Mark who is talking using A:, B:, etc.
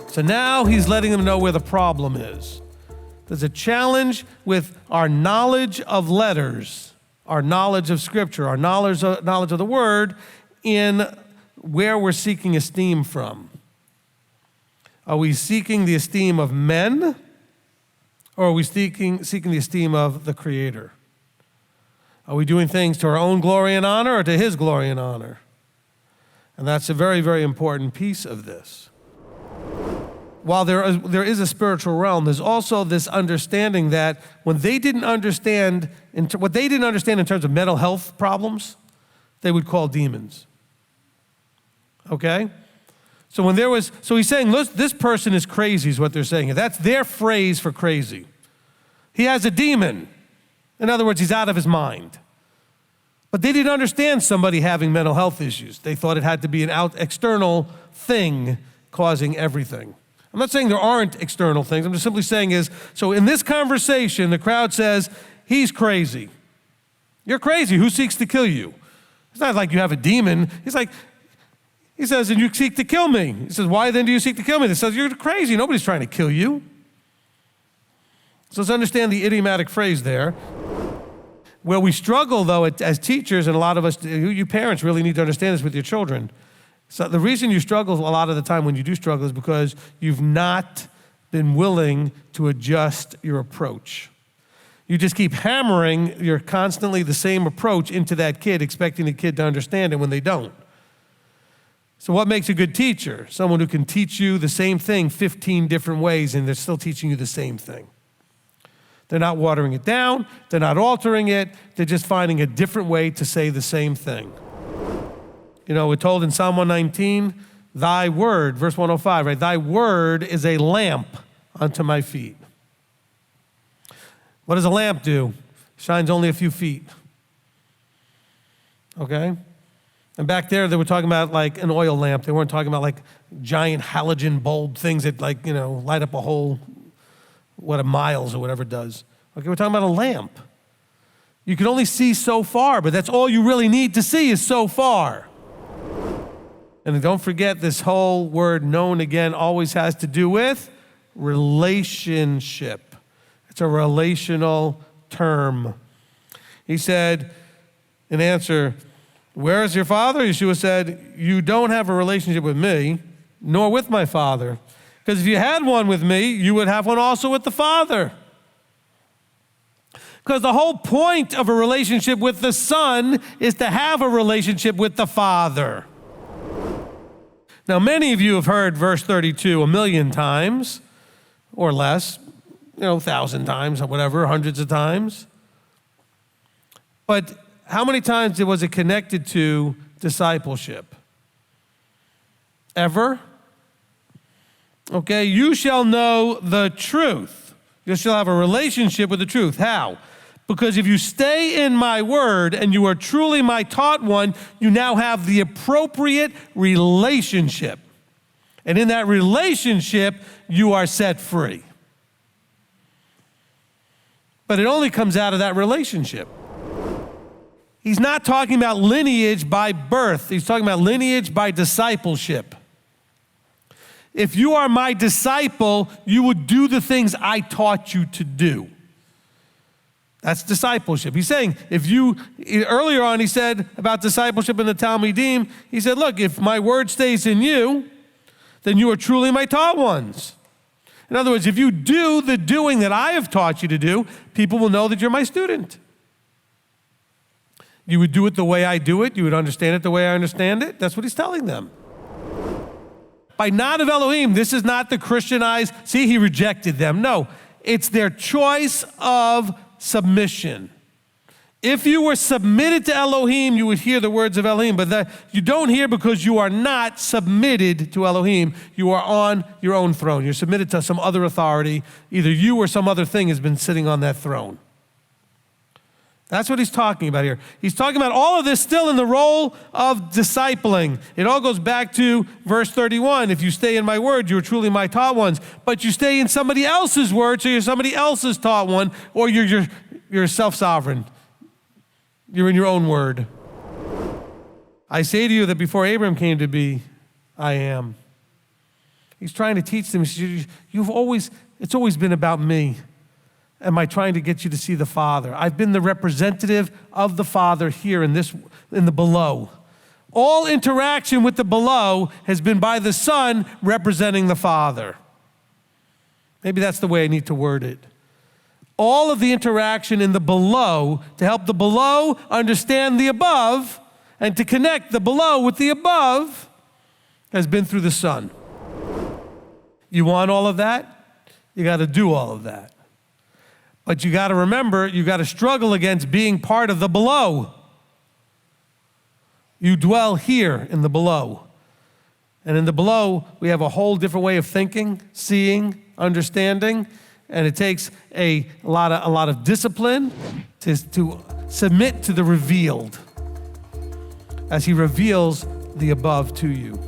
A: So now he's letting them know where the problem is. There's a challenge with our knowledge of letters, our knowledge of Scripture, our knowledge of the Word, in where we're seeking esteem from. Are we seeking the esteem of men, or are we seeking the esteem of the Creator? Are we doing things to our own glory and honor, or to His glory and honor? And that's a very, very important piece of this. While there is a spiritual realm, there's also this understanding that when they didn't understand, what they didn't understand in terms of mental health problems, they would call demons. Okay? So he's saying, this person is crazy is what they're saying. That's their phrase for crazy. He has a demon. In other words, he's out of his mind. But they didn't understand somebody having mental health issues. They thought it had to be an external thing causing everything. I'm not saying there aren't external things. I'm just simply saying so in this conversation, the crowd says, he's crazy. You're crazy. Who seeks to kill you? It's not like you have a demon. He says, and you seek to kill me. He says, why then do you seek to kill me? He says, you're crazy. Nobody's trying to kill you. So let's understand the idiomatic phrase there. Where we struggle, though, as teachers, and a lot of us, you parents really need to understand this with your children. So the reason you struggle a lot of the time when you do struggle is because you've not been willing to adjust your approach. You just keep hammering your constantly the same approach into that kid, expecting the kid to understand it when they don't. So what makes a good teacher? Someone who can teach you the same thing 15 different ways and they're still teaching you the same thing. They're not watering it down. They're not altering it. They're just finding a different way to say the same thing. You know, we're told in Psalm 119, thy word, verse 105, right? Thy word is a lamp unto my feet. What does a lamp do? Shines only a few feet. Okay? And back there, they were talking about like an oil lamp. They weren't talking about like giant halogen bulb things that light up a whole, miles or whatever it does. Okay, we're talking about a lamp. You can only see so far, but that's all you really need to see is so far. And don't forget, this whole word known again always has to do with relationship. It's a relational term. He said, in answer, where is your father? Yeshua said, you don't have a relationship with me, nor with my Father. Because if you had one with me, you would have one also with the Father. Because the whole point of a relationship with the Son is to have a relationship with the Father. Now, many of you have heard verse 32 a million times or less, 1,000 times or whatever, hundreds of times. But how many times was it connected to discipleship? Ever? Okay, you shall know the truth. You shall have a relationship with the truth. How? Because if you stay in my word and you are truly my taught one, you now have the appropriate relationship. And in that relationship, you are set free. But it only comes out of that relationship. He's not talking about lineage by birth. He's talking about lineage by discipleship. If you are my disciple, you would do the things I taught you to do. That's discipleship. He's saying, earlier on he said about discipleship in the Talmudim, he said, look, if my word stays in you, then you are truly my taught ones. In other words, if you do the doing that I have taught you to do, people will know that you're my student. You would do it the way I do it. You would understand it the way I understand it. That's what he's telling them. By not of Elohim, this is not the Christianized, see, he rejected them. No, it's their choice of submission. If you were submitted to Elohim, you would hear the words of Elohim, but that you don't hear because you are not submitted to Elohim. You are on your own throne. You're submitted to some other authority. Either you or some other thing has been sitting on that throne. That's what he's talking about here. He's talking about all of this still in the role of discipling. It all goes back to verse 31. If you stay in my word, you're truly my taught ones. But you stay in somebody else's word, so you're somebody else's taught one, or you're self-sovereign. You're in your own word. I say to you that before Abraham came to be, I am. He's trying to teach them. It's always been about me. Am I trying to get you to see the Father? I've been the representative of the Father here in the below. All interaction with the below has been by the Son representing the Father. Maybe that's the way I need to word it. All of the interaction in the below to help the below understand the above and to connect the below with the above has been through the Son. You want all of that? You got to do all of that. But you got to remember, you got to struggle against being part of the below. You dwell here in the below. And in the below, we have a whole different way of thinking, seeing, understanding, and it takes a lot of discipline to submit to the revealed as he reveals the above to you.